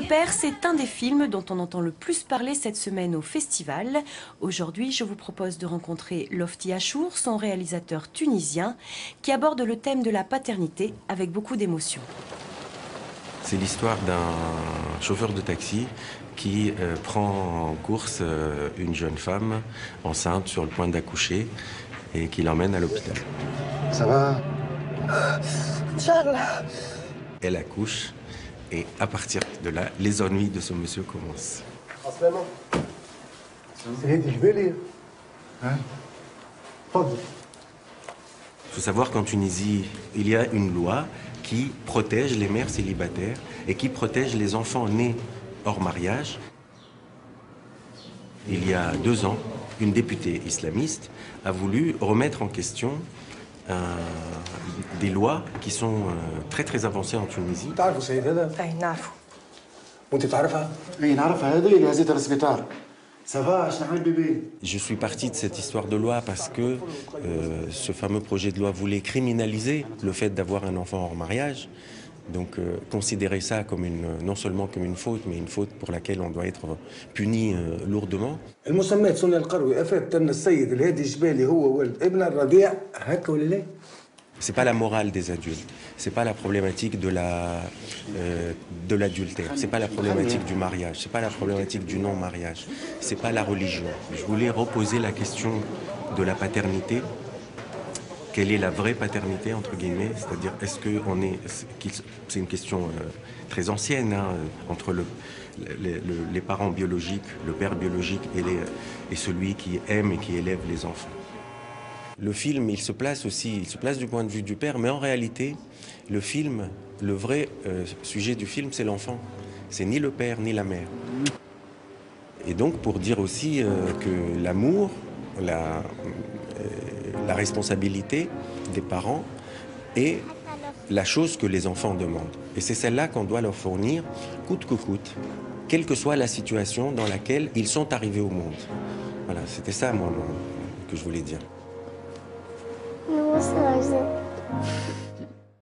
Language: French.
Père, c'est un des films dont on entend le plus parler cette semaine au festival. Aujourd'hui, je vous propose de rencontrer Lofty Achour, son réalisateur tunisien, qui aborde le thème de la paternité avec beaucoup d'émotion. C'est l'histoire d'un chauffeur de taxi qui prend en course une jeune femme enceinte sur le point d'accoucher et qui l'emmène à l'hôpital. Ça va? Inch'Allah. Elle accouche et à partir de là, les ennuis de ce monsieur commencent. Il faut savoir qu'en Tunisie, il y a une loi qui protège les mères célibataires et qui protège les enfants nés hors mariage. Il y a 2 ans, une députée islamiste a voulu remettre en question des lois qui sont très très avancées en Tunisie. أي نعرفه. وانت تعرفها؟ اي نعرفها، هذه اللي هزيتها للسبيطار. سافا شنو عمل بيبي؟ Je suis parti de cette histoire de loi parce que ce fameux projet de loi voulait criminaliser le fait d'avoir un enfant hors mariage. Donc considérer ça comme non seulement comme une faute, mais une faute pour laquelle on doit être puni lourdement. المسميات سنة القروي افات ان السيد الهادي الجبالي هو ولد ابن الرضيع هكا ولا لا؟ C'est pas la morale des adultes, c'est pas la problématique de l'adultère, c'est pas la problématique du mariage, c'est pas la problématique du non-mariage, c'est pas la religion. Je voulais reposer la question de la paternité. Quelle est la vraie paternité, entre guillemets, c'est-à-dire est-ce que c'est une question très ancienne, hein, entre les parents biologiques, le père biologique et celui qui aime et qui élève les enfants. Le film, il se place du point de vue du père, mais en réalité, le vrai sujet du film, c'est l'enfant. C'est ni le père ni la mère. Et donc, pour dire aussi que l'amour, la responsabilité des parents est la chose que les enfants demandent. Et c'est celle-là qu'on doit leur fournir, coûte que coûte, quelle que soit la situation dans laquelle ils sont arrivés au monde. Voilà, c'était ça, moi, que je voulais dire. Non, c'est